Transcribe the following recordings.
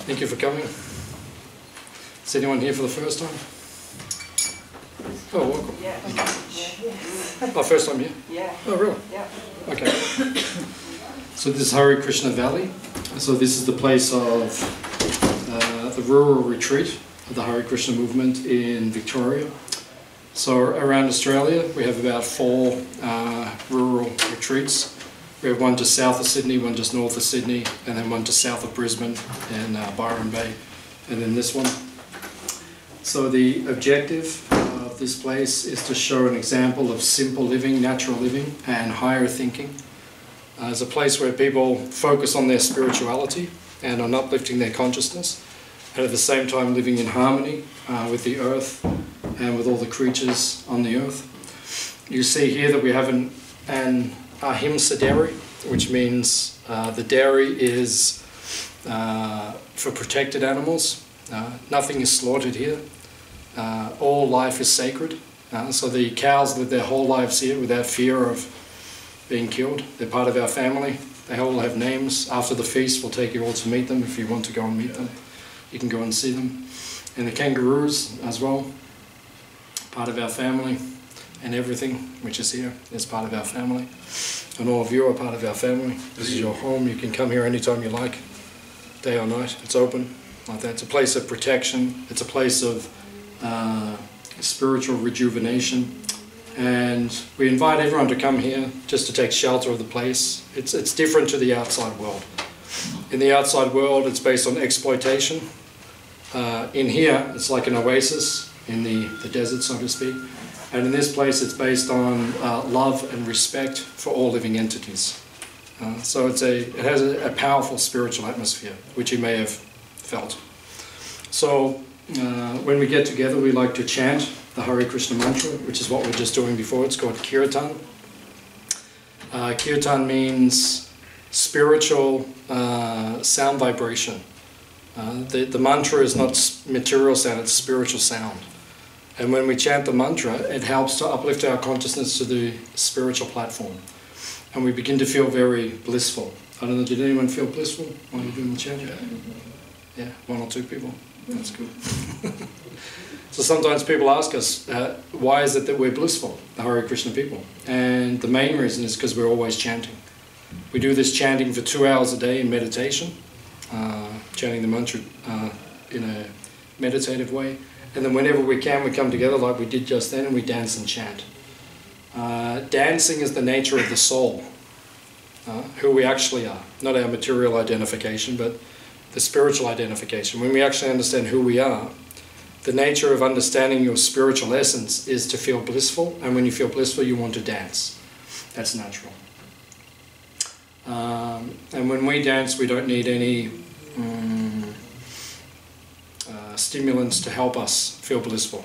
Thank you for coming. Is anyone here for the first time? Oh, welcome. Yeah. Oh, first time here? Yeah. Oh, really? Yeah. Okay. So this is Hare Krishna Valley. So this is the place of the rural retreat of the Hare Krishna movement in Victoria. So around Australia we have about 4 rural retreats. We have one just south of Sydney, one just north of Sydney, and then one just south of Brisbane and Byron Bay, and then this one. So the objective of this place is to show an example of simple living, natural living, and higher thinking. It's a place where people focus on their spirituality and on uplifting their consciousness, and at the same time living in harmony with the earth and with all the creatures on the earth. You see here that we have an ahimsa dairy, which means the dairy is for protected animals. Nothing is slaughtered here. All life is sacred. So the cows live their whole lives here without fear of being killed. They're part of our family. They all have names. After the feast, we'll take you all to meet them. If you want to go and meet them, you can go and see them. And the kangaroos as well, part of our family. And everything which is here is part of our family. And all of you are part of our family. This is your home. You can come here anytime you like, day or night. It's open like that. It's a place of protection. It's a place of spiritual rejuvenation. And we invite everyone to come here just to take shelter of the place. It's different to the outside world. In the outside world, it's based on exploitation. In here, it's like an oasis in the desert, so to speak. And in this place, it's based on love and respect for all living entities. So it has a powerful spiritual atmosphere, which you may have felt. So when we get together, we like to chant the Hare Krishna mantra, which is what we were just doing before. It's called kirtan. Kirtan means spiritual sound vibration. The mantra is not material sound, it's spiritual sound. And when we chant the mantra, it helps to uplift our consciousness to the spiritual platform. And we begin to feel very blissful. I don't know, did anyone feel blissful while you're doing the chant? Yeah, 1 or 2 people. That's good. So sometimes people ask us, why is it that we're blissful, the Hare Krishna people? And the main reason is because we're always chanting. We do this chanting for 2 hours a day in meditation, chanting the mantra in a meditative way. And then whenever we can, we come together like we did just then and we dance and chant. Dancing is the nature of the soul, who we actually are. Not our material identification, but the spiritual identification. When we actually understand who we are, the nature of understanding your spiritual essence is to feel blissful, and when you feel blissful, you want to dance. That's natural. And when we dance, we don't need any stimulants to help us feel blissful.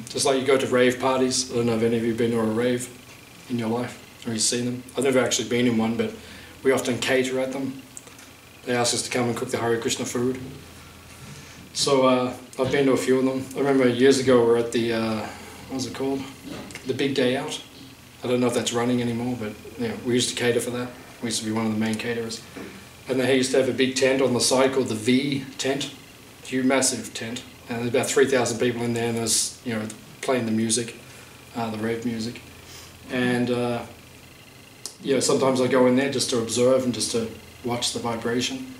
Just like you go to rave parties. I don't know if any of you have been to a rave in your life, or you've seen them. I've never actually been in one, but we often cater at them. They ask us to come and cook the Hare Krishna food. So I've been to a few of them. I remember years ago we were at the, what was it called? The Big Day Out. I don't know if that's running anymore, but yeah, we used to cater for that. We used to be one of the main caterers. And they used to have a big tent on the side called the V tent. Huge, massive tent. And there's about 3,000 people in there, and there's, you know, playing the music, the rave music. And yeah, sometimes I go in there just to observe and just to watch the vibration.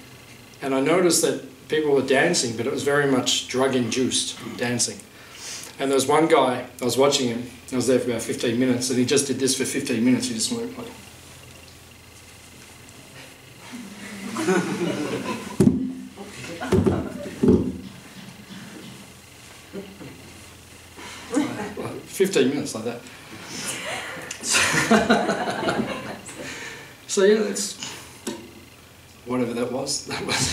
And I noticed that people were dancing, but it was very much drug-induced dancing. And there was one guy, I was watching him, I was there for about 15 minutes, and he just did this for 15 minutes, he just went like... like 15 minutes like that. So yeah, that's... whatever that was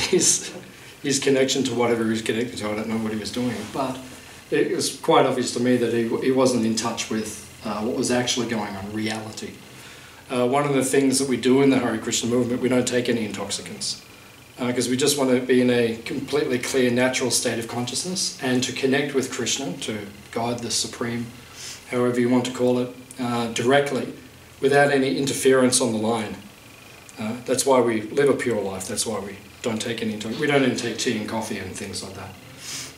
his connection to whatever he was connected to. I don't know what he was doing, but it was quite obvious to me that he wasn't in touch with what was actually going on, reality. One of the things that we do in the Hare Krishna movement, we don't take any intoxicants, because we just want to be in a completely clear, natural state of consciousness and to connect with Krishna, to God, the Supreme, however you want to call it, directly, without any interference on the line. That's why we live a pure life. That's why we don't take any we don't even take tea and coffee and things like that,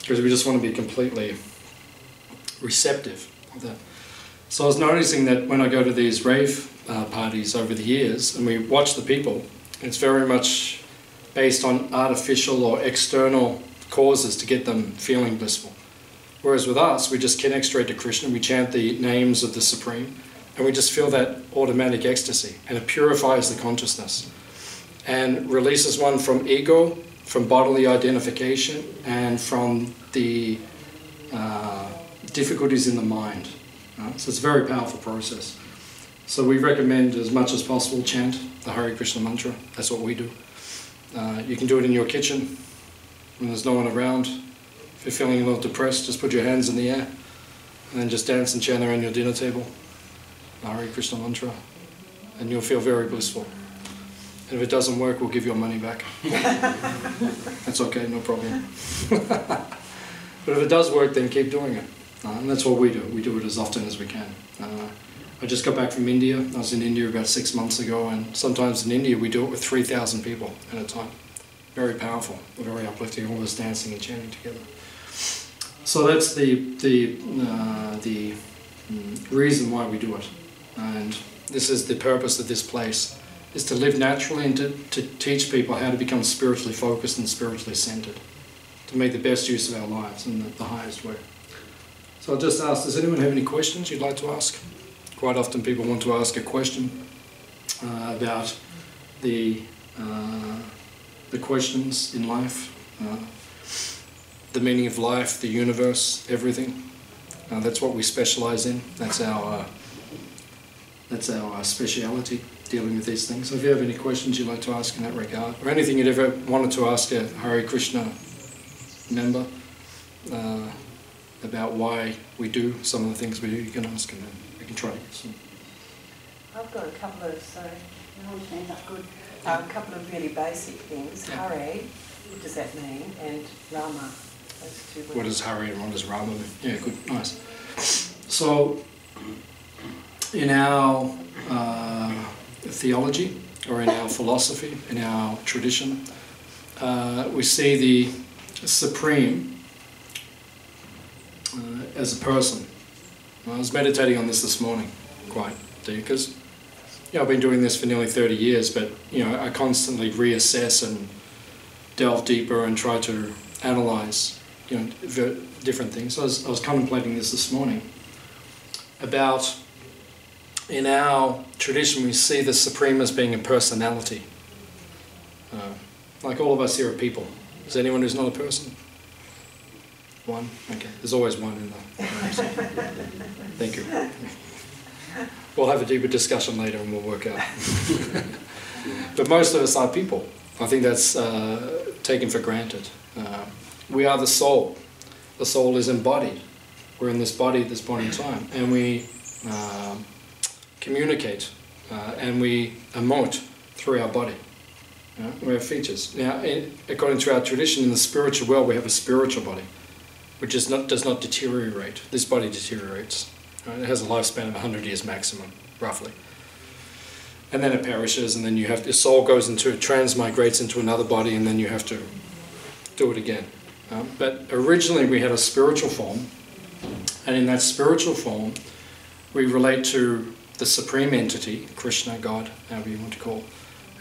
because we just want to be completely receptive of that. So I was noticing that when I go to these rave parties over the years and we watch the people, it's very much based on artificial or external causes to get them feeling blissful. Whereas with us, we just connect straight to Krishna, we chant the names of the Supreme, and we just feel that automatic ecstasy, and it purifies the consciousness and releases one from ego, from bodily identification, and from the difficulties in the mind. So it's a very powerful process. So we recommend as much as possible chant the Hare Krishna mantra. That's what we do. You can do it in your kitchen when there's no one around. If you're feeling a little depressed, just put your hands in the air and then just dance and chant around your dinner table the Hare Krishna mantra, and you'll feel very blissful. And if it doesn't work, we'll give your money back. That's okay, no problem. But if it does work, then keep doing it. And that's what we do. We do it as often as we can. I just got back from India. I was in India about 6 months ago, and sometimes in India we do it with 3,000 people at a time. Very powerful, very uplifting, all of us dancing and chanting together. So that's the reason why we do it. And this is the purpose of this place, is to live naturally and to teach people how to become spiritually focused and spiritually centered, to make the best use of our lives in the highest way. So I'll just ask, does anyone have any questions you'd like to ask? Quite often people want to ask a question about the questions in life, the meaning of life, the universe, everything. That's what we specialize in. That's our speciality, dealing with these things. So if you have any questions you'd like to ask in that regard, or anything you'd ever wanted to ask a Hare Krishna member about why we do some of the things we do, you can ask, and then we can try to get some. I've got a couple of, a couple of really basic things. Yeah. Hare, what does that mean? And Rama, those two words. What does Hare and what does Rama mean? Yeah, good, nice. So, in our theology, or in our philosophy, in our tradition, we see the Supreme as a person. I was meditating on this morning quite deep, because I've been doing this for nearly 30 years, but I constantly reassess and delve deeper and try to analyze different things. So I was contemplating this morning about, in our tradition we see the Supreme as being a personality. Like all of us here are people. Is there anyone who's not a person? One? Okay, there's always one in the Thank you. We'll have a deeper discussion later and we'll work out. But most of us are people. I think that's taken for granted. We are the soul. The soul is embodied. We're in this body at this point in time. And we communicate and we emote through our body. We have features. Now, according to our tradition, in the spiritual world, we have a spiritual body, which does not deteriorate. This body deteriorates. Right? It has a lifespan of 100 years maximum, roughly. And then it perishes, and then the soul goes transmigrates into another body, and then you have to do it again. But originally we had a spiritual form, and in that spiritual form we relate to the Supreme Entity, Krishna, God, however you want to call it,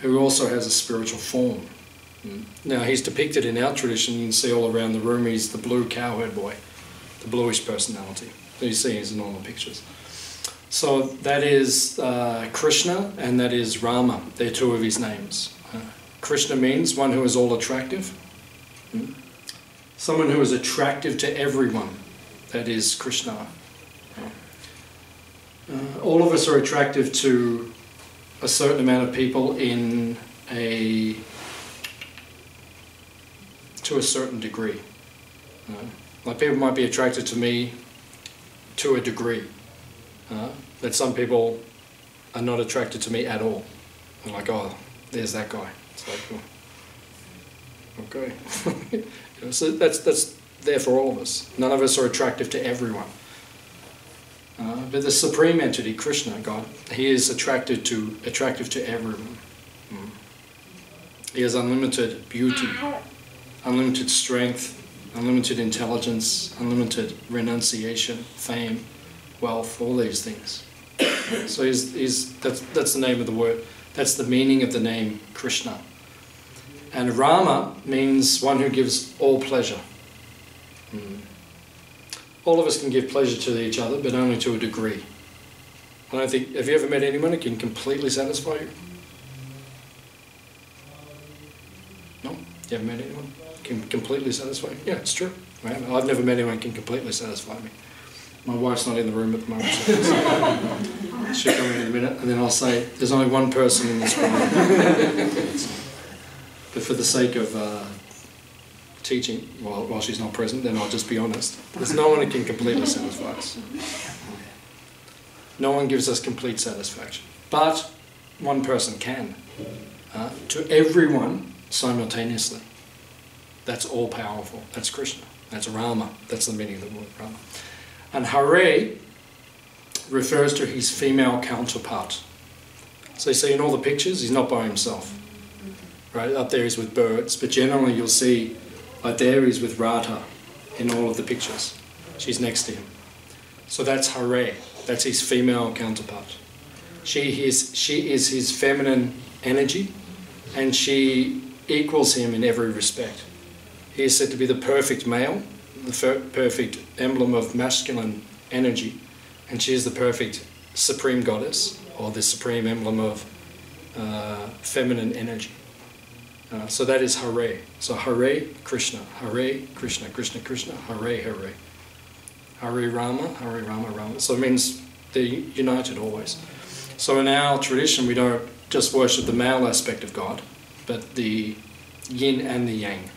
who also has a spiritual form. Now he's depicted in our tradition, you can see all around the room, he's the blue cowherd boy, the bluish personality. So you see he's in all the pictures. So that is Krishna and that is Rama. They're two of his names. Krishna means one who is all attractive. Someone who is attractive to everyone. That is Krishna. All of us are attractive to a certain amount of people to a certain degree. Like people might be attracted to me to a degree, but some people are not attracted to me at all. They're like, oh, there's that guy. It's like, oh, okay. So that's there for all of us. None of us are attractive to everyone. But the Supreme Entity, Krishna, God, he is attractive to everyone. He has unlimited beauty, unlimited strength, unlimited intelligence, unlimited renunciation, fame, wealth, all these things. So that's the name of the word. That's the meaning of the name Krishna. And Rama means one who gives all pleasure. All of us can give pleasure to each other, but only to a degree. I don't think, have you ever met anyone who can completely satisfy you? No? You haven't met anyone who can completely satisfy you? Yeah, it's true. I've never met anyone who can completely satisfy me. My wife's not in the room at the moment. So she'll come in a minute, and then I'll say, there's only one person in this room. But for the sake of teaching, while she's not present, then I'll just be honest. There's no one who can completely satisfy us. No one gives us complete satisfaction. But one person can. To everyone simultaneously. That's all powerful. That's Krishna. That's Rama. That's the meaning of the word Rama. And Hare refers to his female counterpart. So you see in all the pictures, he's not by himself. Right, up there he's with birds, but generally you'll see, like there he's with Radha in all of the pictures. She's next to him. So that's Hare. That's his female counterpart. She is his feminine energy, and she equals him in every respect. He is said to be the perfect male, the perfect emblem of masculine energy, and she is the perfect supreme goddess, or the supreme emblem of feminine energy. So that is Hare. So Hare Krishna, Krishna Krishna, Hare Hare. Hare Rama, Rama. So it means they're united always. So in our tradition we don't just worship the male aspect of God, but the yin and the yang.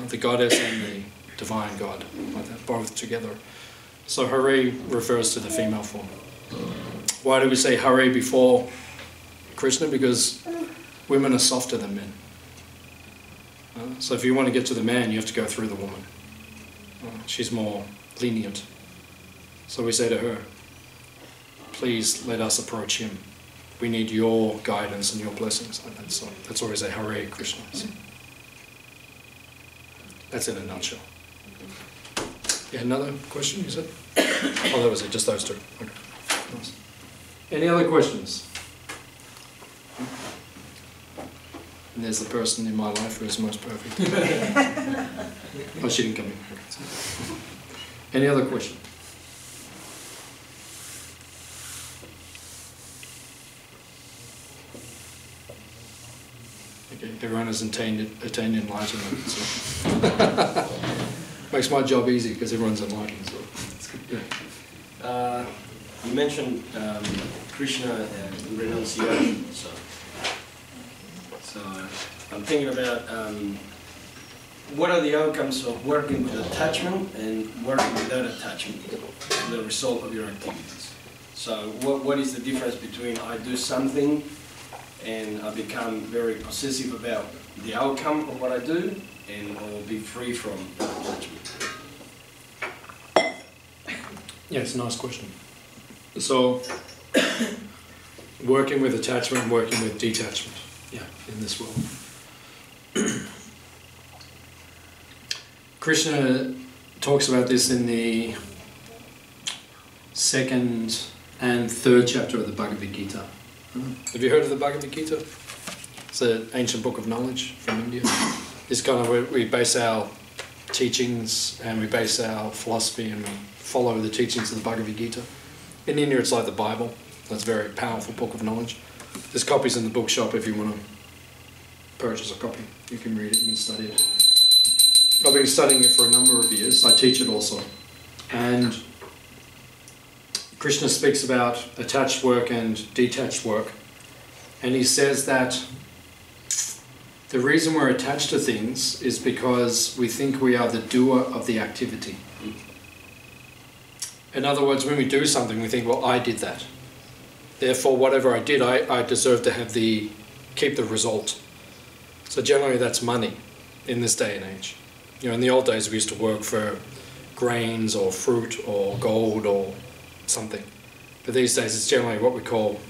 The goddess and the divine God, like that, both together. So Hare refers to the female form. Why do we say Hare before Krishna? Because women are softer than men. So if you want to get to the man, you have to go through the woman. She's more lenient. So we say to her, please let us approach him. We need your guidance and your blessings. Like that. So that's why we say Hare Krishna. That's in a nutshell. Yeah, another question, you said? Oh, that was it, just those two. Okay. Nice. Any other questions? And there's the person in my life who is most perfect. Oh, she didn't come in. Okay. Any other question? Okay, everyone has attained enlightenment. So. Makes my job easy because everyone's enlightened. So it's good. Yeah. You mentioned Krishna and renunciation. So I'm thinking about what are the outcomes of working with attachment and working without attachment, the result of your activities. So what is the difference between I do something and I become very possessive about the outcome of what I do, and I'll be free from attachment? Yeah, it's a nice question. So, working with attachment, working with detachment, yeah, in this world. Krishna talks about this in the 2nd and 3rd chapter of the Bhagavad Gita. Have you heard of the Bhagavad Gita? It's an ancient book of knowledge from India. It's kind of where we base our teachings and we base our philosophy and we follow the teachings of the Bhagavad Gita. In India it's like the Bible. It's a very powerful book of knowledge. There's copies in the bookshop if you want to purchase a copy. You can read it, you can study it. I've been studying it for a number of years. I teach it also. And Krishna speaks about attached work and detached work. And he says that the reason we're attached to things is because we think we are the doer of the activity. In other words, when we do something, we think, well, I did that. Therefore, whatever I did, I deserve to have keep the result. So generally that's money in this day and age. You know, in the old days we used to work for grains or fruit or gold or something. But these days it's generally what we call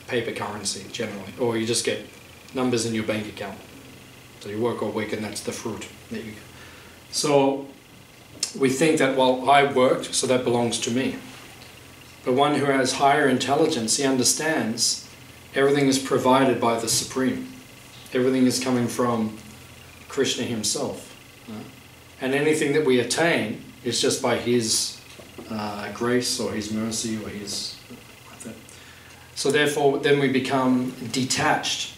paper currency, generally. Or you just get numbers in your bank account. So you work all week and that's the fruit. There you go. So we think that, well, I worked, so that belongs to me. But one who has higher intelligence, he understands everything is provided by the Supreme. Everything is coming from Krishna himself. And anything that we attain is just by his grace or his mercy or his... So therefore, then we become detached.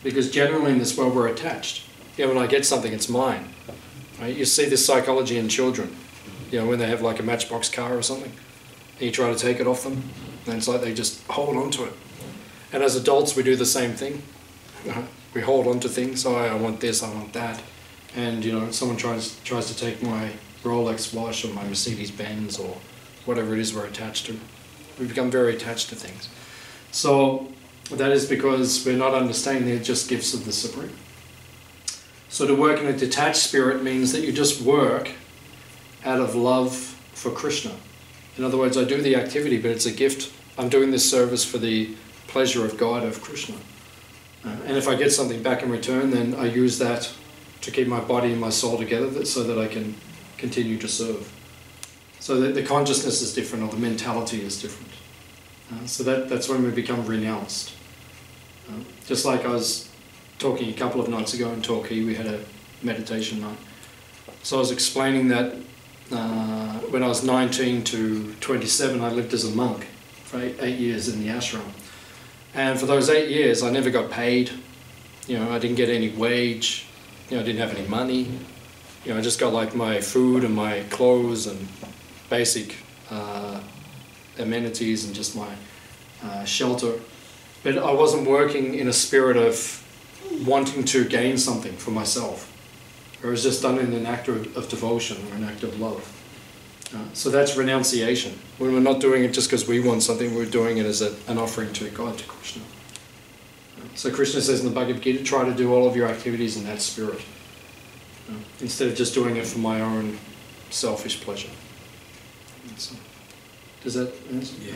Because generally in this world we're attached. When I get something, it's mine. Right? You see this psychology in children. When they have like a Matchbox car or something, and you try to take it off them, and it's like they just hold on to it. And as adults, we do the same thing. We hold on to things. Oh, I want this, I want that. And someone tries to take my Rolex watch or my Mercedes Benz or whatever it is we're attached to. We become very attached to things. So that is because we're not understanding they're just gifts of the Supreme. So to work in a detached spirit means that you just work out of love for Krishna. In other words, I do the activity, but it's a gift. I'm doing this service for the pleasure of God, of Krishna. And if I get something back in return, then I use that to keep my body and my soul together so that I can continue to serve. So that the consciousness is different, or the mentality is different. So that's when we become renounced. Just like I was talking a couple of nights ago in Torquay, we had a meditation night. So I was explaining that when I was 19 to 27, I lived as a monk for 8 years in the ashram. And for those 8 years, I never got paid. I didn't get any wage. I didn't have any money. I just got like my food and my clothes and basic amenities and just my shelter. But I wasn't working in a spirit of wanting to gain something for myself. It was just done in an act of devotion or an act of love. So that's renunciation. When we're not doing it just because we want something, we're doing it as an offering to God, to Krishna. So Krishna says in the Bhagavad Gita, try to do all of your activities in that spirit, instead of just doing it for my own selfish pleasure. So, does that answer? Yes.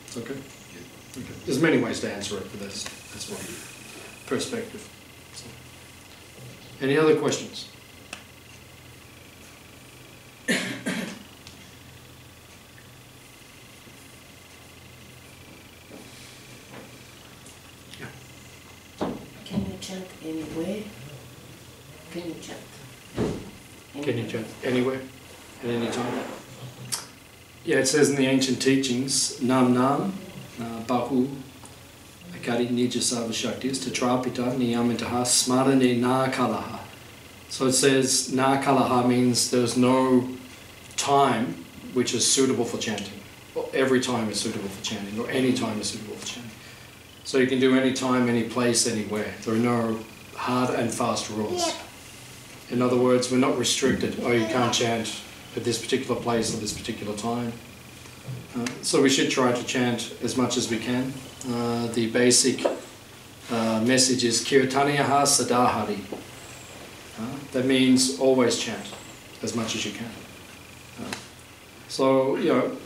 It's okay? Yeah. Okay. There's many ways to answer it, but that's one perspective. So. Any other questions? Can you chant anywhere? Can you chant? Can you chant anywhere, at any time? Yeah, it says in the ancient teachings, Nam Nam, Bahu, Akari Nija Sava Shaktis, Tatrapita Niyamitaha Smarane Na Kalaha. So it says Na Kalaha means there's no time which is suitable for chanting. Well, every time is suitable for chanting, or any time is suitable for chanting. So you can do any time, any place, anywhere. There are no hard and fast rules. In other words, we're not restricted. Oh, you can't chant at this particular place or this particular time. So we should try to chant as much as we can. The basic message is Kirtaniyaha Sadahari. That means always chant as much as you can. So,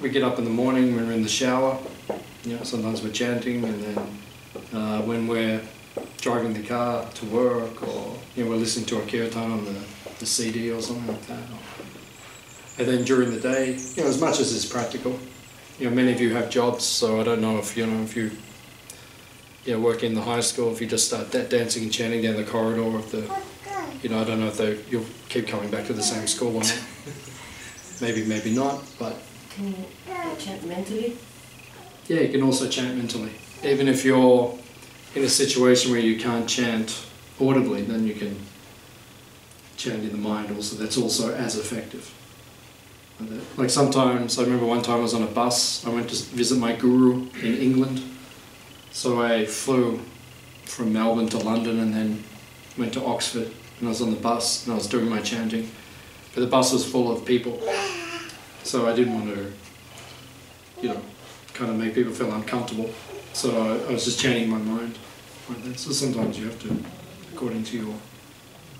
we get up in the morning when we're in the shower. Sometimes we're chanting, and then when we're driving the car to work, or we're listening to a kirtan on the CD or something like that. And then during the day, as much as is practical. Many of you have jobs, so I don't know if if you work in the high school, if you just start dancing and chanting down the corridor of the, I don't know if you'll keep coming back to the same school or not. Maybe not, but... Can you chant mentally? Yeah, you can also chant mentally. Even if you're in a situation where you can't chant audibly, then you can chant in the mind also. That's also as effective. Like sometimes, I remember one time I was on a bus, I went to visit my guru in England. So I flew from Melbourne to London and then went to Oxford, and I was on the bus and I was doing my chanting. But the bus was full of people, so I didn't want to, kind of make people feel uncomfortable. So I was just chanting in my mind like that. So sometimes you have to, according to your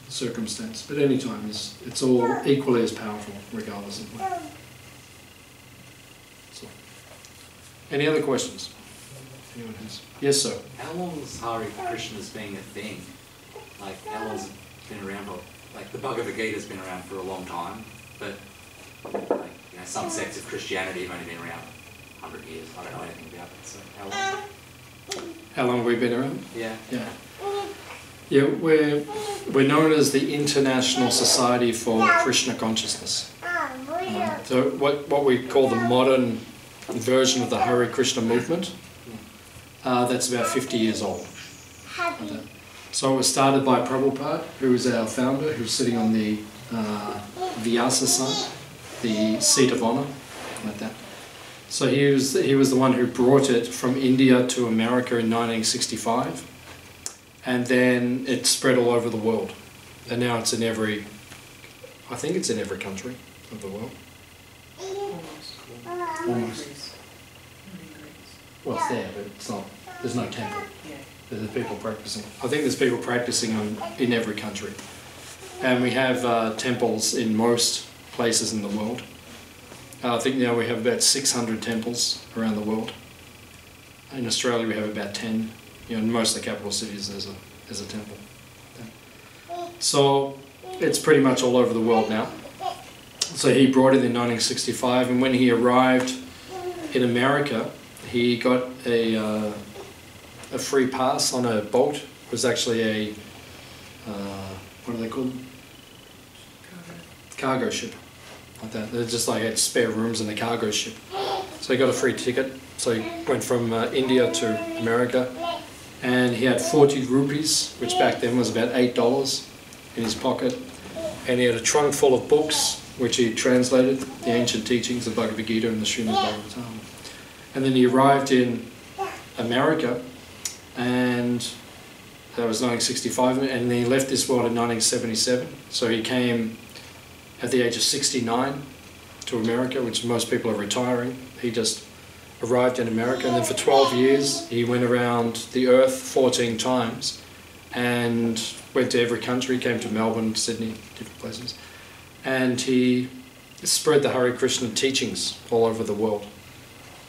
circumstance. But any time, it's all equally as powerful, regardless of what. So, any other questions? anyone has. Yes, sir. How long has Hare Krishna's been a thing? Like, how long's it been around for? Like, the Bhagavad Gita's been around for a long time, but like, you know, some sects of Christianity have only been around 100 years. I don't know anything about it, so how long? How long have we been around? Yeah. Yeah. Yeah, we're known as the International Society for Krishna Consciousness. So what we call the modern version of the Hare Krishna movement, that's about 50 years old. So it was started by Prabhupada, who is our founder, who's sitting on the Vyasa side, the seat of honor, like that. So he was the one who brought it from India to America in 1965, and then it spread all over the world. And now it's in every, I think it's in every country of the world. Almost. Well, it's there, but it's not. There's no temple. There's people practicing. I think there's people practicing in every country, and we have temples in most places in the world. I think now we have about 600 temples around the world. In Australia, we have about 10. You know, in most of the capital cities, there's a temple. So it's pretty much all over the world now. So he brought it in 1965, and when he arrived in America, he got a free pass on a boat. It was actually a what are they called? Cargo ship, like that. They're just like had spare rooms in the cargo ship. So he got a free ticket. So he went from India to America, and he had 40 rupees, which back then was about $8 in his pocket, and he had a trunk full of books, which he translated, the ancient teachings of Bhagavad Gita and the Śrīmad Bhāgavatam. And then he arrived in America, and that was 1965, and he left this world in 1977. So he came at the age of 69 to America, which most people are retiring. He just arrived in America, and then for 12 years he went around the earth 14 times and went to every country, came to Melbourne, Sydney, different places, and he spread the Hare Krishna teachings all over the world.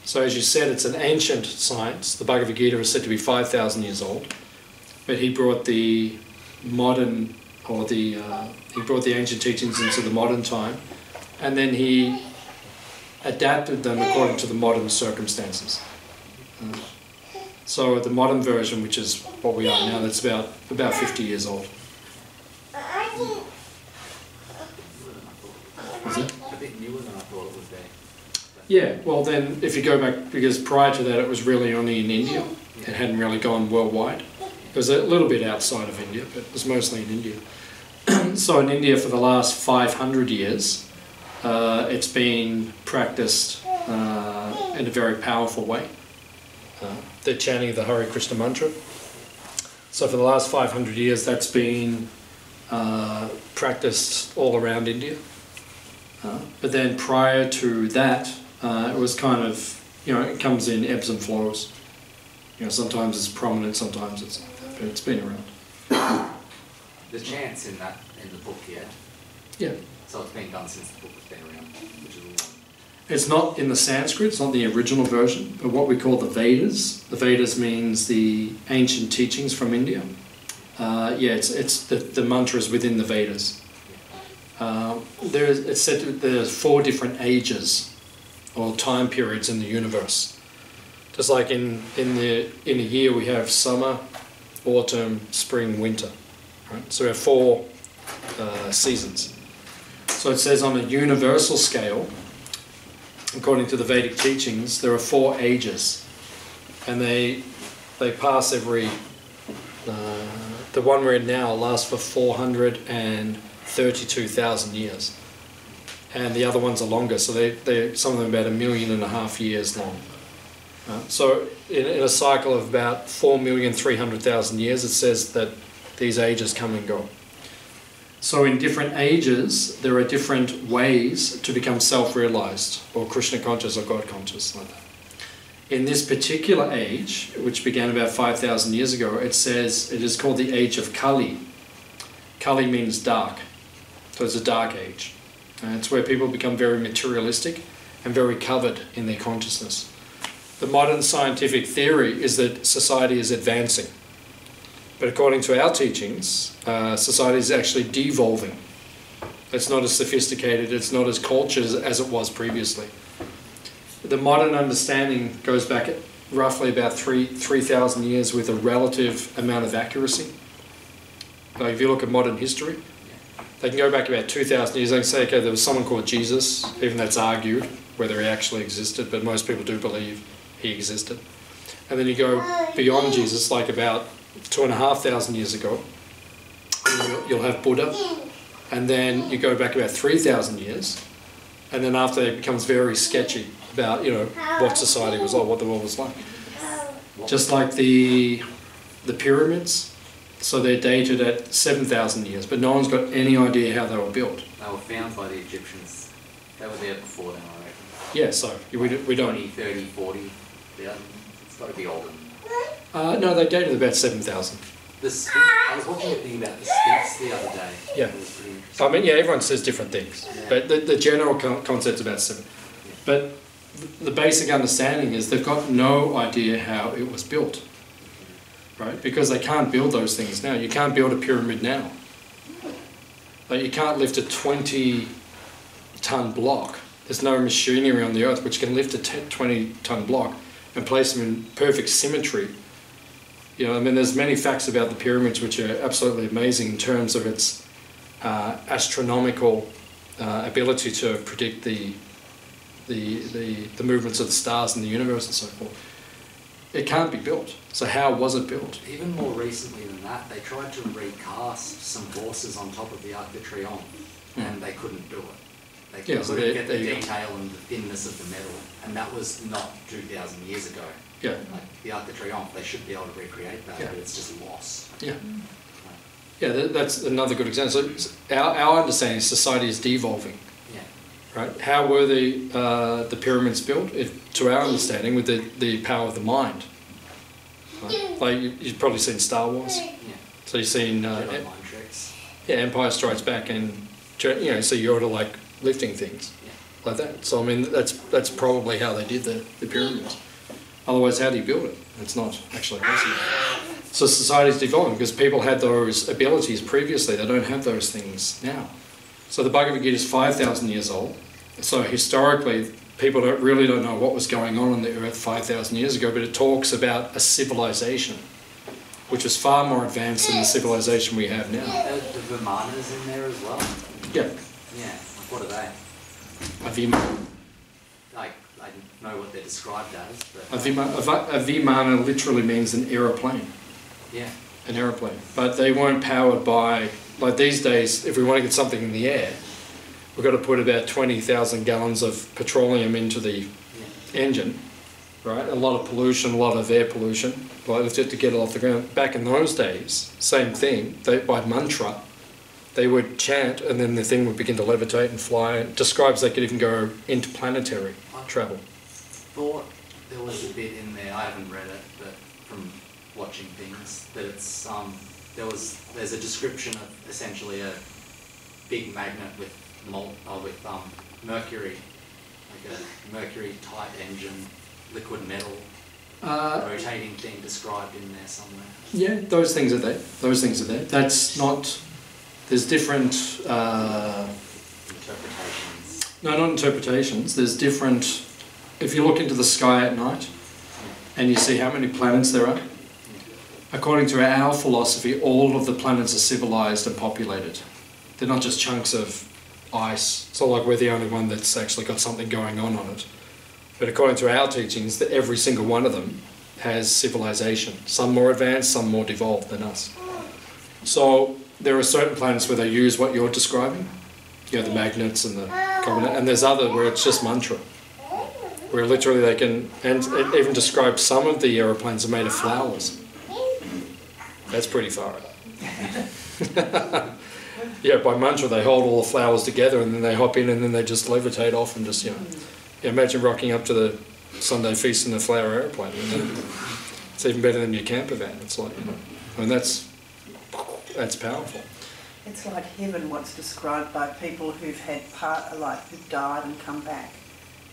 So as you said, it's an ancient science. The Bhagavad Gita is said to be 5,000 years old, but he brought the modern, or he brought the ancient teachings into the modern time, and then he adapted them according to the modern circumstances. So the modern version, which is what we are now, that's about 50 years old. Is it? A bit newer than I thought it would be. Yeah, well then, if you go back, because prior to that it was really only in India. It hadn't really gone worldwide. It was a little bit outside of India, but it was mostly in India. So in India for the last 500 years, it's been practiced in a very powerful way. The chanting of the Hare Krishna mantra. So for the last 500 years that's been practiced all around India. But then prior to that, it was kind of, you know, it comes in ebbs and flows. You know, sometimes it's prominent, sometimes it's not that, but it's been around. The chants in the book, yeah? Yeah. So it's been done since the book has been around, which is all. It's not in the Sanskrit, it's not the original version, but what we call the Vedas. The Vedas means the ancient teachings from India. It's the mantra is within the Vedas. It's said that there's 4 different ages or time periods in the universe. Just like in a year we have summer, autumn, spring, winter. Right? So we have 4 seasons. So it says on a universal scale, according to the Vedic teachings, there are 4 ages, and they pass every. The one we're in now lasts for 432,000 years, and the other ones are longer. So they some of them about 1.5 million years long. So in a cycle of about 4,300,000 years, it says that these ages come and go. So in different ages, there are different ways to become self-realized, or Krishna conscious, or God conscious, like that. In this particular age, which began about 5,000 years ago, it says it is called the age of Kali. Kali means dark, so it's a dark age. And it's where people become very materialistic and very covered in their consciousness. the modern scientific theory is that society is advancing. But according to our teachings, society is actually devolving. It's not as sophisticated, it's not as cultured as it was previously. The modern understanding goes back at roughly about 3,000 years with a relative amount of accuracy. Like if you look at modern history, they can go back about 2,000 years. They can say, okay, there was someone called Jesus, even that's argued whether he actually existed, but most people do believe he existed. And then you go beyond Jesus, like about 2,500 years ago, you'll have Buddha. And then you go back about 3,000 years, and then after that it becomes very sketchy about, you know, what society was like, what the world was like. Just like the pyramids. So they're dated at 7,000 years, but no one's got any idea how they were built. They were found by the Egyptians. They were there before then, I reckon. Yeah, so we don't... 20, 30, 40. Yeah, it's got to be older. No, they dated about 7,000. I was watching a thing about the Sphinx the other day. Yeah. It was pretty interesting. So, I mean, yeah, everyone says different things, Yeah. but the general concept's about 7. Yeah. But the basic understanding is they've got no idea how it was built. Right? Because they can't build those things now. You can't build a pyramid now. Like you can't lift a 20-ton block. There's no machinery on the earth which can lift a 20-ton block and place them in perfect symmetry. You know, I mean, there's many facts about the pyramids which are absolutely amazing in terms of its astronomical ability to predict the movements of the stars in the universe and so forth. It can't be built. So how was it built? Even more recently than that, they tried to recast some horses on top of the Arc de Triomphe, and they couldn't do it. They couldn't get the detail and the thinness of the metal, and that was not 2,000 years ago. Yeah. Like the Arc de Triomphe, they should be able to recreate that, but it's just lost. Yeah. Yeah, that's another good example. So our understanding is society is devolving. Right? How were the pyramids built? To our understanding, with the power of the mind. Right? Like you've probably seen Star Wars. Yeah. So you've seen mind tricks. Yeah, Empire Strikes Back, and you know, so you're like lifting things like that. So I mean, that's probably how they did the pyramids. Otherwise, how do you build it? It's not actually possible. So society's devolving because people had those abilities previously. They don't have those things now. So the Bhagavad Gita is 5,000 years old. So historically, people really don't know what was going on the earth 5,000 years ago, but it talks about a civilization, which was far more advanced than the civilization we have now. The Vimanas in there as well? Yeah. Yeah, like what are they? A Vimana. Like, I know what they're described as, but... A Vimana literally means an aeroplane. Yeah. An aeroplane. But they weren't powered by... Like these days, if we want to get something in the air, we've got to put about 20,000 gallons of petroleum into the engine, right? A lot of pollution, a lot of air pollution, right, to get it off the ground. Back in those days, same thing. By mantra, they would chant, and then the thing would begin to levitate and fly. It describes they could even go interplanetary travel. I thought there was a bit in there, I haven't read it, but from watching things, that it's there's a description of essentially a big magnet with mercury, like a mercury-type engine, liquid metal, rotating thing described in there somewhere. Yeah, those things are there. Those things are there. That's not... There's different... interpretations. No, not interpretations. There's different... If you look into the sky at night and you see how many planets there are, according to our philosophy, all of the planets are civilized and populated. They're not just chunks of ice. It's not like we're the only one that's actually got something going on it. But according to our teachings, that every single one of them has civilization. Some more advanced, some more devolved than us. So there are certain planets where they use what you're describing, you know, the magnets and the covenant, and there's other where it's just mantra, where literally they can, and it even describes some of the aeroplanes are made of flowers. That's pretty far out. Yeah, by mantra they hold all the flowers together and then they hop in and then they just levitate off and just, you know. Yeah, imagine rocking up to the Sunday feast in a flower aeroplane. You know? It's even better than your camper van. It's like, you know, I mean, that's powerful. It's like heaven, what's described by people who've had who've died and come back.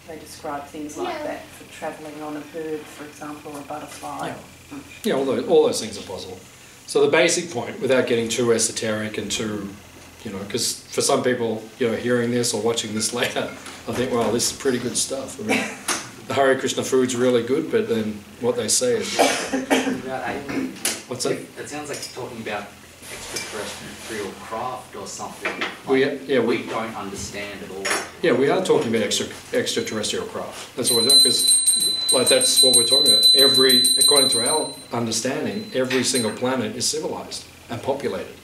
they describe things like that for travelling on a bird, for example, or a butterfly. Yeah, all those things are possible. So the basic point, without getting too esoteric and too, because for some people, hearing this or watching this later, I think, well, this is pretty good stuff. I mean, the Hare Krishna food's really good, but then what they say is... What's that? It sounds like you're talking about extraterrestrial craft or something we don't understand at all. Yeah, we are talking about extraterrestrial craft. That's what we're doing, because that's what we're talking about. According to our understanding, every single planet is civilized and populated.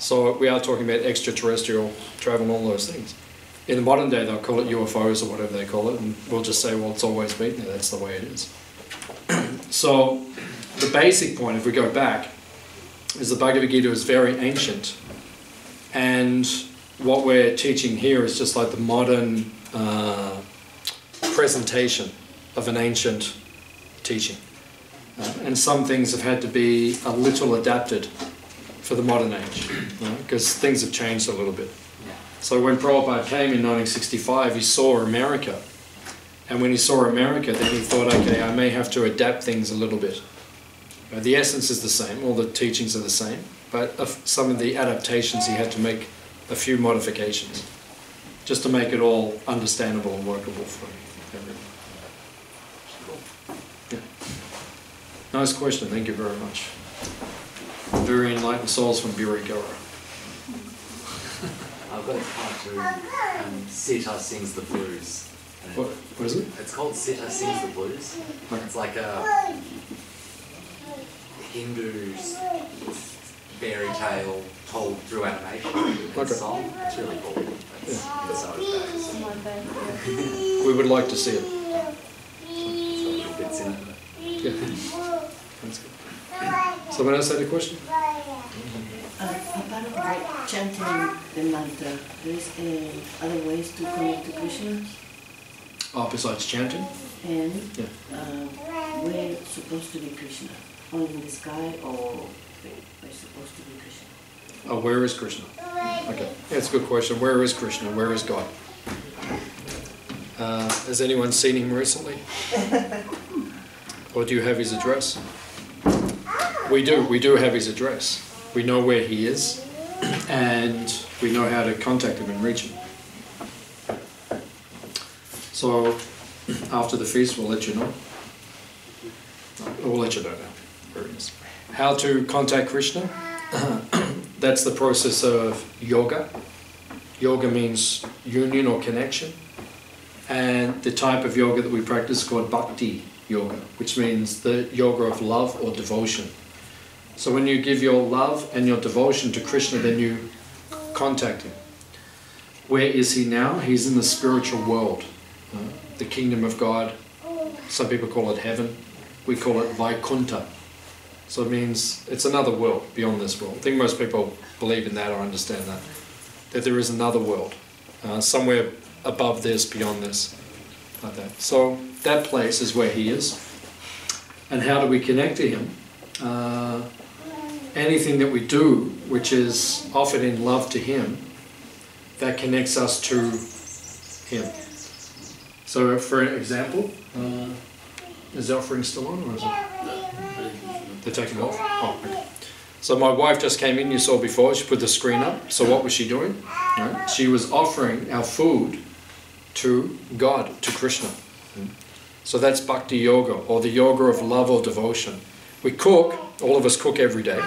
So we are talking about extraterrestrial travel and all those things. In the modern day, they'll call it UFOs or whatever they call it, and we'll just say, well, it's always been there. That's the way it is. So the basic point, if we go back, is the Bhagavad Gita is very ancient, and what we're teaching here is just like the modern presentation of an ancient teaching. And some things have had to be a little adapted for the modern age, because things have changed a little bit. So when Prabhupada came in 1965, he saw America. And when he saw America, then he thought, okay, I may have to adapt things a little bit. The essence is the same, all the teachings are the same, but some of the adaptations he had to make a few modifications, just to make it all understandable and workable for everyone. Yeah. Nice question, thank you very much. Very enlightened souls from Birigara. I've got a Sita Sings the Blues. What is it? It's called Sita Sings the Blues. It's like a Hindu's fairy tale told through animation and song. It's really cool. It's so We would like to see it. it fits in it. Yeah. That's good. Someone else had a question? Apart of chanting the mantra, there is other ways to connect to Krishna? Oh, besides chanting? And we're supposed to be Krishna? Only in the sky, or we're supposed to be Krishna? Oh, where is Krishna? Okay, that's a good question. Where is Krishna? Where is God? Has anyone seen him recently? Or do you have his address? We do have his address. We know where he is, and we know how to contact him and reach him. So, after the feast, we'll let you know. We'll let you know now. Where he is. How to contact Krishna? That's the process of yoga. Yoga means union or connection. And the type of yoga that we practice is called Bhakti yoga, which means the yoga of love or devotion. So when you give your love and your devotion to Krishna, then you contact him. Where is he now? He's in the spiritual world, the kingdom of God. Some people call it heaven. We call it Vaikuntha. So it means it's another world beyond this world. I think most people believe in that or understand that there is another world, somewhere above this, beyond this, like that. So that place is where he is. And how do we connect to him? Anything that we do, which is offered in love to him, that connects us to him. So for example, is the offering still on, or is it? They're taking it off? Oh, okay. So my wife just came in, you saw before, she put the screen up. So what was she doing? Right? She was offering our food to God, to Krishna. So that's Bhakti Yoga, or the yoga of love or devotion. We cook, all of us cook every day.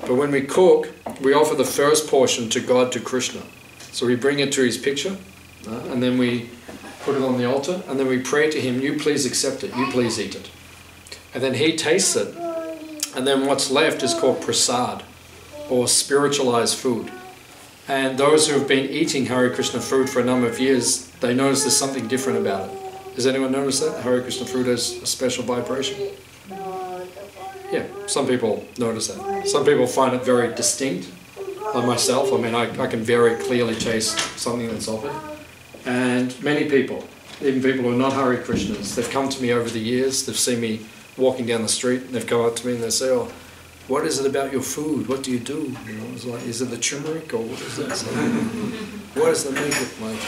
But when we cook, we offer the first portion to God, to Krishna. So we bring it to his picture, and then we put it on the altar, and then we pray to him, you please accept it, you please eat it. And then he tastes it, and then what's left is called prasad, or spiritualized food. And those who have been eating Hare Krishna food for a number of years, they notice there's something different about it. Does anyone notice that? Hare Krishna food has a special vibration? Yeah, some people notice that. Some people find it very distinct. Like myself, I mean, I can very clearly taste something that's offered. And many people, even people who are not Hare Krishnas, they've come to me over the years, they've seen me walking down the street, and they've come up to me and they say, oh, what is it about your food? What do you do? You know, it's like, is it the turmeric or what is that? So, what does that make it like?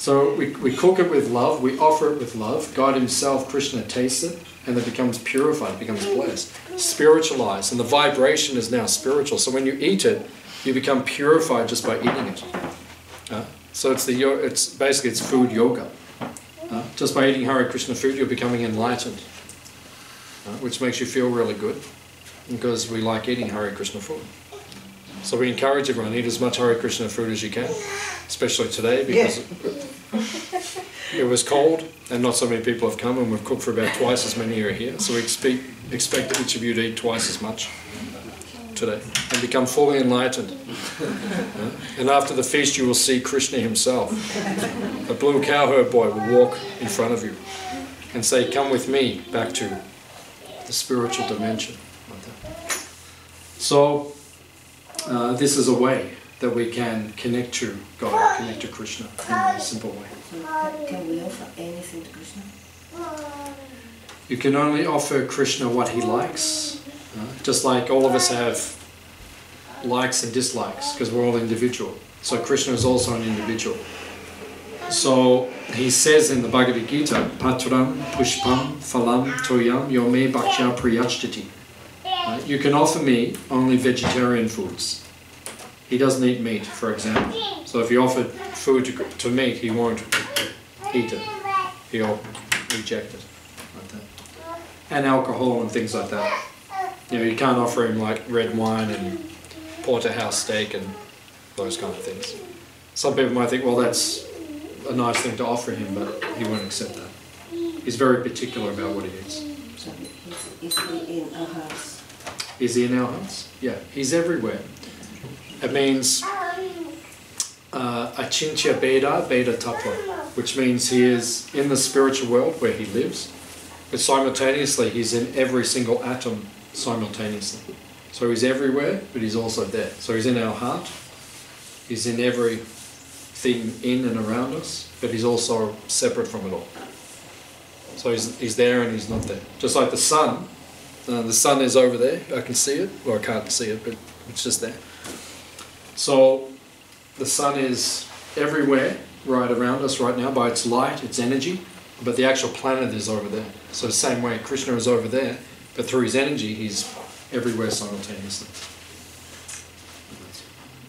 So we cook it with love, we offer it with love. God himself, Krishna, tastes it, and it becomes purified, it becomes blessed, spiritualized, and the vibration is now spiritual. So when you eat it, you become purified just by eating it. So it's basically food yoga. Just by eating Hare Krishna food, you're becoming enlightened, which makes you feel really good, because we like eating Hare Krishna food. So we encourage everyone, eat as much Hare Krishna food as you can, especially today, because it was cold and not so many people have come, and we've cooked for about twice as many are here. So we expect each of you to eat twice as much today and become fully enlightened. And after the feast you will see Krishna himself. A blue cowherd boy will walk in front of you and say, "Come with me back to the spiritual dimension." So this is a way that we can connect to God, connect to Krishna in a simple way. So can we offer anything to Krishna? You can only offer Krishna what he likes. Just like all of us have likes and dislikes, because we're all individual. So Krishna is also an individual. So he says in the Bhagavad Gita, Patram, Pushpam, Phalam, Toyam, Yome Bhaktya Priyashtiti. You can offer me only vegetarian foods. He doesn't eat meat, for example. So if you offered food to meat, he won't eat it. He'll reject it. Like that. And alcohol and things like that. You know, you can't offer him like red wine and porterhouse steak and those kind of things. Some people might think, well, that's a nice thing to offer him, but he won't accept that. He's very particular about what he eats. So is he in our house? Is he in our hearts? Yeah, he's everywhere. It means achintya beda, beda tattva, which means he is in the spiritual world where he lives, but simultaneously he's in every single atom simultaneously. So he's everywhere, but he's also there. So he's in our heart, he's in everything in and around us, but he's also separate from it all. So he's there and he's not there. Just like the sun is over there, I can see it, or I can't see it, but it's just there. So the sun is everywhere, right around us right now by its light, its energy, but the actual planet is over there. So the same way Krishna is over there, but through his energy he's everywhere simultaneously.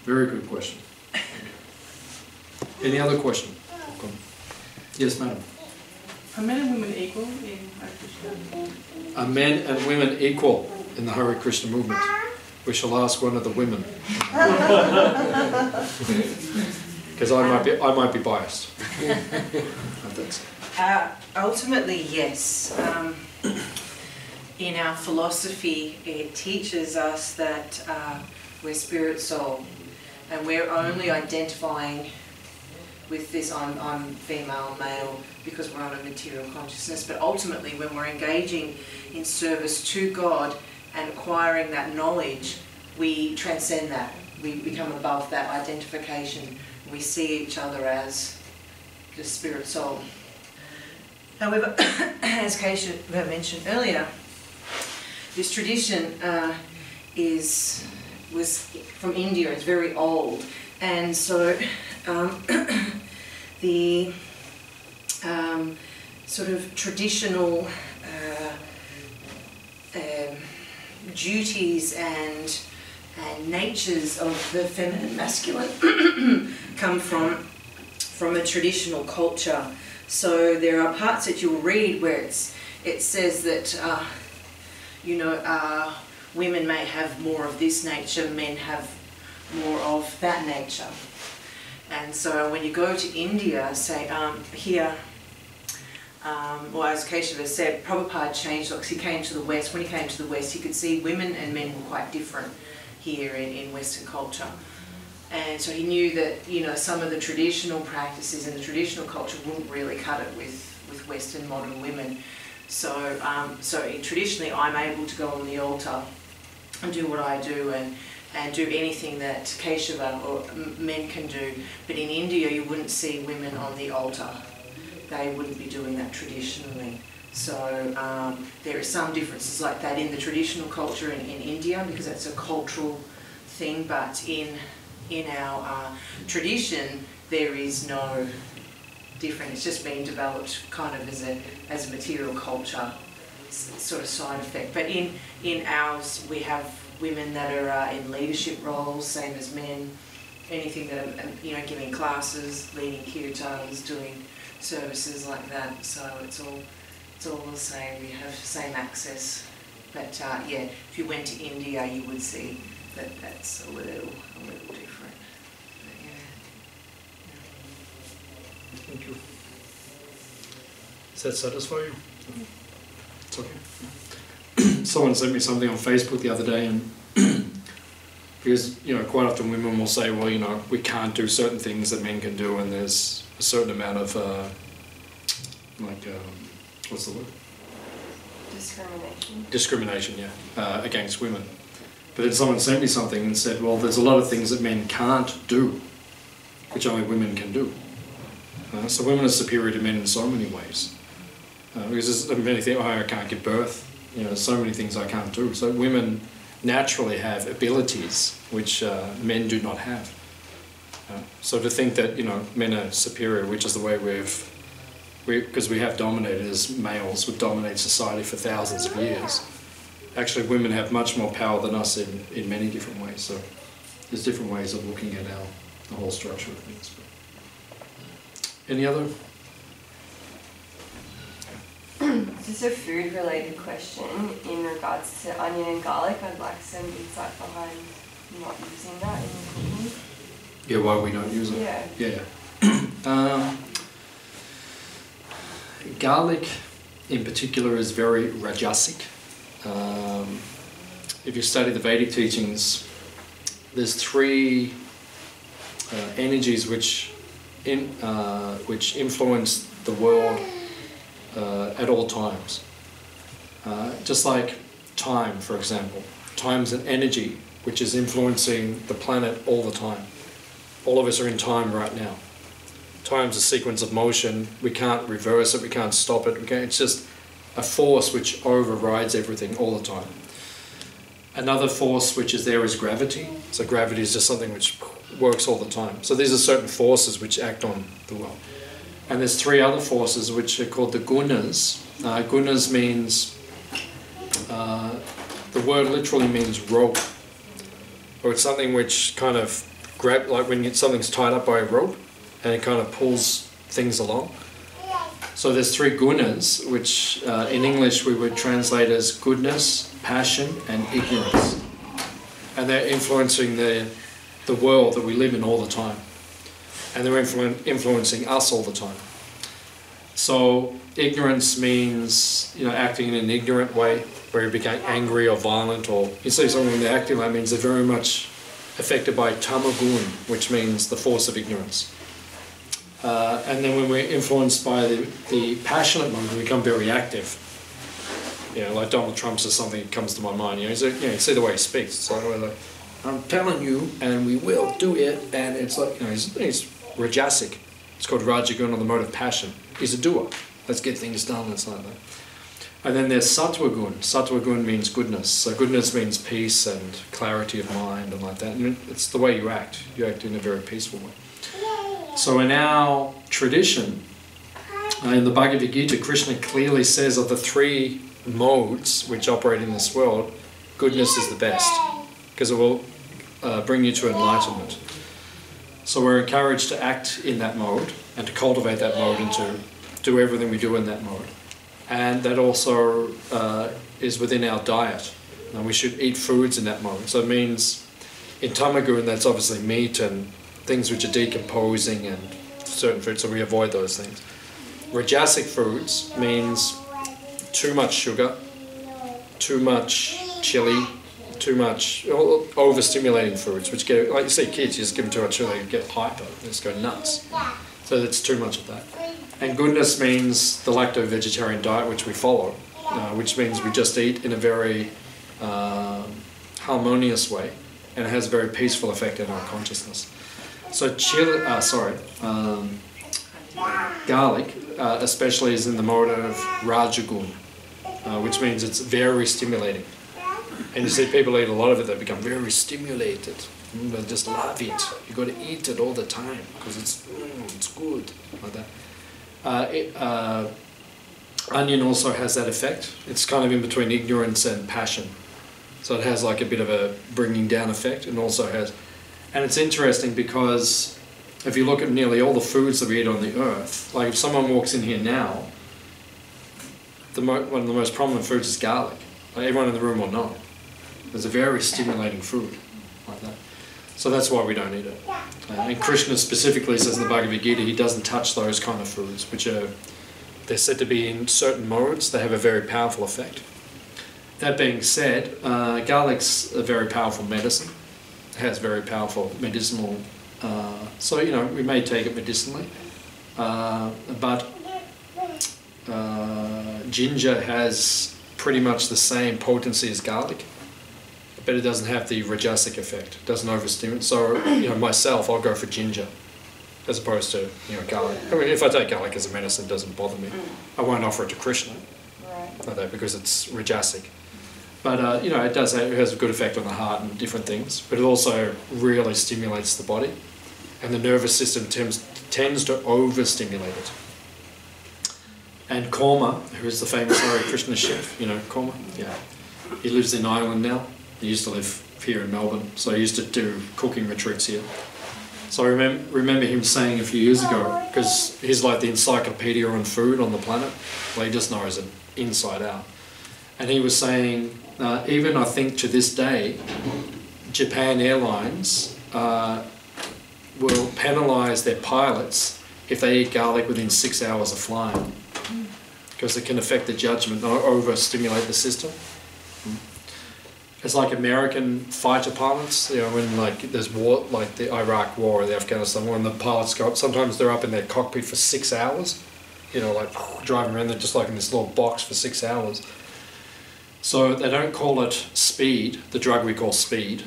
Very good question. Any other question? Yes, madam. Are men and women equal in Hare Krishna? Are men and women equal in the Hare Krishna movement? We shall ask one of the women. Because I might be biased. Ultimately, yes. In our philosophy, it teaches us that we're spirit soul, and we're only identifying with this I'm female, male, because we're on a material consciousness. But ultimately, when we're engaging in service to God and acquiring that knowledge, we transcend that. We become above that identification. We see each other as the spirit soul. However, as Kesava mentioned earlier, this tradition was from India. It's very old, and so the sort of traditional duties and natures of the feminine and masculine come from a traditional culture. So there are parts that you'll read where it says that women may have more of this nature, men have more of that nature. And so when you go to India, say here, well, as Kesava said, Prabhupada changed because he came to the West. When he came to the West, he could see women and men were quite different here in Western culture. And so he knew that, some of the traditional practices and the traditional culture wouldn't really cut it with Western modern women. So, traditionally, I'm able to go on the altar and do what I do and do anything that Kesava or men can do. But in India, you wouldn't see women on the altar. They wouldn't be doing that traditionally. So there are some differences like that in the traditional culture in India, because that's a cultural thing. But in our tradition, there is no different. It's just been developed kind of as a material culture sort of side effect. But in ours, we have women that are in leadership roles, same as men. Anything that are, giving classes, leading kirtans, doing services like that. So it's all the same. We have the same access. But yeah, if you went to India, you would see that that's a little different. But yeah. Thank you. Does that satisfy you? It's okay. Someone sent me something on Facebook the other day, and because quite often women will say, well, we can't do certain things that men can do, and there's a certain amount of what's the word? Discrimination, yeah, against women. But then someone sent me something and said, well, there's a lot of things that men can't do, which only women can do. So women are superior to men in so many ways. Because there's many things, I can't give birth, so many things I can't do. So women naturally have abilities which men do not have. So to think that, men are superior, which is the way because we have dominated as males, we've dominated society for thousands of years. Actually, women have much more power than us in many different ways. So there's different ways of looking at the whole structure of things. Any other? Just a food-related question in regards to onion and garlic. I'd like some insight behind not using that in cooking. Yeah, why we don't use it? Yeah. Garlic, in particular, is very rajasic. If you study the Vedic teachings, there's three energies which influence the world at all times. Just like time, for example. Time's an energy which is influencing the planet all the time. All of us are in time right now. Time's a sequence of motion. We can't reverse it, we can't stop it. It's just a force which overrides everything all the time. Another force which is there is gravity. So gravity is just something which works all the time. So these are certain forces which act on the world. And there's three other forces which are called the gunas. Gunas means, the word literally means rope. Or it's something which kind of grab, like when something's tied up by a rope and it kind of pulls things along. So there's three gunas, which in English we would translate as goodness, passion and ignorance. And they're influencing the world that we live in all the time. And they're influencing us all the time. So ignorance means, acting in an ignorant way, where you become angry or violent, or you see someone when they're acting like, means they're very much affected by tamagun, which means the force of ignorance. And then when we're influenced by the passionate mode, we become very active. Like Donald Trump says something that comes to my mind. You see the way he speaks. It's like, I'm telling you, and we will do it. And it's like, he's rajasic. It's called Rajagun, on the mode of passion. He's a doer. Let's get things done. It's like that. And then there's Sattva-gun. Sattva-gun means goodness. So goodness means peace and clarity of mind and like that. And it's the way you act. You act in a very peaceful way. So in our tradition, in the Bhagavad Gita, Krishna clearly says of the three modes which operate in this world, goodness is the best, because it will bring you to enlightenment. So we're encouraged to act in that mode and to cultivate that mode and to do everything we do in that mode. And that also is within our diet. Now we should eat foods in that mode. So it means in Tamagun, that's obviously meat and things which are decomposing and certain foods, so we avoid those things. Rajasic foods means too much sugar, too much chili, too much overstimulating foods, which get, like you see kids, you just give them too much sugar, they get hyper, they just go nuts. So that's too much of that. And goodness means the lacto-vegetarian diet which we follow, which means we just eat in a very harmonious way, and it has a very peaceful effect in our consciousness. So garlic especially is in the mode of Rajagun, which means it's very stimulating. And you see people eat a lot of it, they become very stimulated. They just love it. You've got to eat it all the time because it's good, like that. Onion also has that effect. It's kind of in between ignorance and passion. So it has like a bit of a bringing down effect, and also has, and it's interesting because if you look at nearly all the foods that we eat on the earth, like if someone walks in here now, one of the most prominent foods is garlic. Like everyone in the room will know. It's a very stimulating food, like that. So that's why we don't eat it. And Krishna specifically says in the Bhagavad Gita, he doesn't touch those kind of foods, which are, they're said to be in certain modes, they have a very powerful effect. That being said, garlic's a very powerful medicine. It has very powerful medicinal, so you know, we may take it medicinally, but ginger has pretty much the same potency as garlic, but it doesn't have the rajasic effect. It doesn't overstimulate. So, you know, myself, I'll go for ginger as opposed to, you know, garlic. I mean, if I take garlic as a medicine, it doesn't bother me. I won't offer it to Krishna, like that, because it's rajasic. But, you know, it has a good effect on the heart and different things, but it also really stimulates the body, and the nervous system tends to overstimulate it. And Korma, who is the famous Hare Krishna chef, you know, Korma? Yeah. He lives in Ireland now. He used to live here in Melbourne, so he used to do cooking retreats here. So I remember him saying a few years ago, because he's like the encyclopedia on food on the planet, well, he just knows it inside out. And he was saying, even I think to this day, Japan Airlines will penalise their pilots if they eat garlic within 6 hours of flying, because it can affect the judgment or overstimulate the system. It's like American fighter pilots, you know, when like there's war, like the Iraq war or the Afghanistan war, and the pilots go up, sometimes they're up in their cockpit for 6 hours, you know, like driving around, they're just like in this little box for 6 hours. So they don't call it speed, the drug we call speed.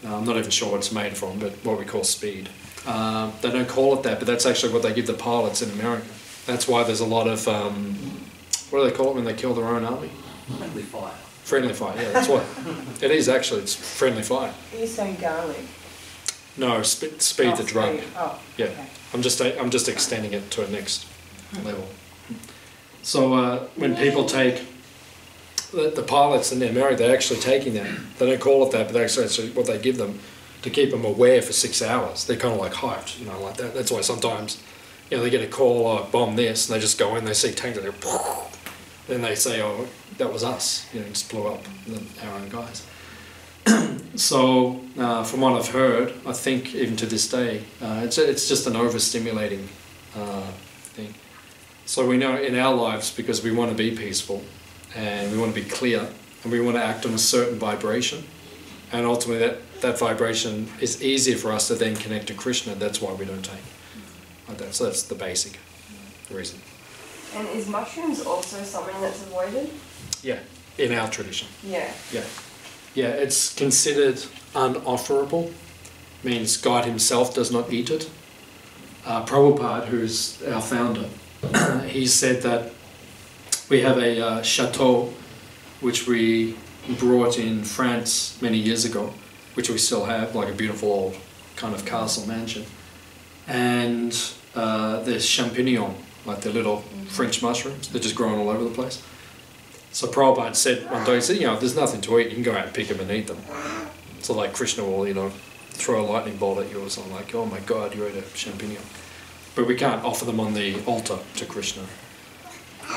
I'm not even sure what it's made from, but what we call speed. They don't call it that, but that's actually what they give the pilots in America. That's why there's a lot of, what do they call it when they kill their own army? Friendly fire. Friendly fire, yeah, that's what it is actually, it's friendly fire. Are you saying garlic? No, speed the drug. Oh, yeah. Okay. I'm just extending it to a next level. So when people take, the pilots in America, they're actually taking that. They don't call it that, but that's actually what they give them to keep them aware for 6 hours. They're kind of like hyped, you know, like that. That's why sometimes, you know, they get a call, oh, bomb this, and they just go in, they see tanks, they go, then they say, oh, that was us, you know, just blew up our own guys. So, from what I've heard, I think even to this day, it's just an overstimulating thing. So we know in our lives, because we want to be peaceful, and we want to be clear, and we want to act on a certain vibration, and ultimately that vibration is easier for us to then connect to Krishna. That's why we don't take like that. So that's the basic reason. And is mushrooms also something that's avoided? Yeah, in our tradition. Yeah. Yeah. Yeah, it's considered unofferable, means God himself does not eat it. Prabhupada, who's our founder, he said that we have a chateau which we brought in France many years ago, which we still have, like a beautiful old kind of castle mansion. And there's champignons, like the little French mushrooms, they're just growing all over the place. So Prabhupada said one day, he said, you know, if there's nothing to eat, you can go out and pick them and eat them. So like Krishna will, you know, throw a lightning bolt at you or something like, oh my God, you ate a champignon. But we can't offer them on the altar to Krishna.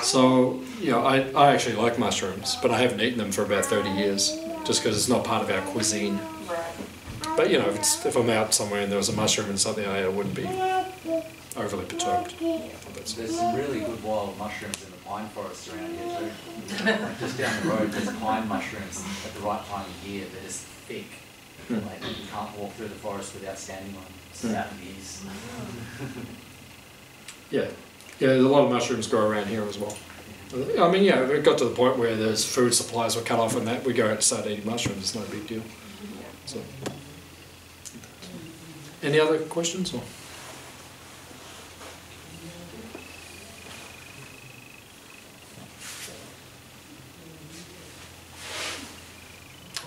So, you know, I actually like mushrooms, but I haven't eaten them for about 30 years, just because it's not part of our cuisine. But, you know, if I'm out somewhere and there was a mushroom and something I ate, I wouldn't be overly perturbed. There's some really good wild mushrooms in the pine forests around here too. Just down the road, there's pine mushrooms at the right time of year. They're just thick. Like you can't walk through the forest without standing on them. It's out in the east. Yeah. Yeah, there's a lot of mushrooms grow around here as well. I mean, yeah, it got to the point where there's food supplies were cut off and that we go out and start eating mushrooms. It's not a big deal. So, any other questions? Or?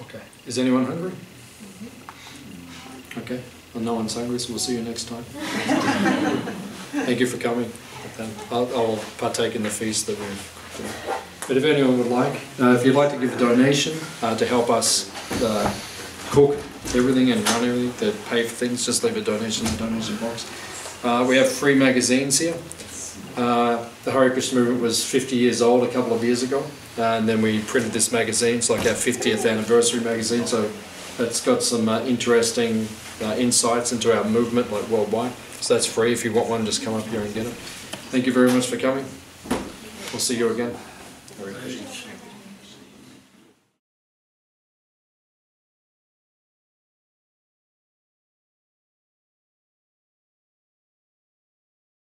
Okay. Is anyone hungry? Okay. Well, no one's hungry, so we'll see you next time. Thank you for coming. I'll partake in the feast that we've done. But if anyone would like, if you'd like to give a donation to help us cook everything and run everything, to pay for things, just leave a donation in the donation box. We have free magazines here. The Hare Krishna movement was 50 years old a couple of years ago, and then we printed this magazine. It's like our 50th anniversary magazine, so it's got some interesting insights into our movement, like worldwide. So that's free. If you want one, just come up here and get it. Thank you very much for coming. We'll see you again. Hare Krishna.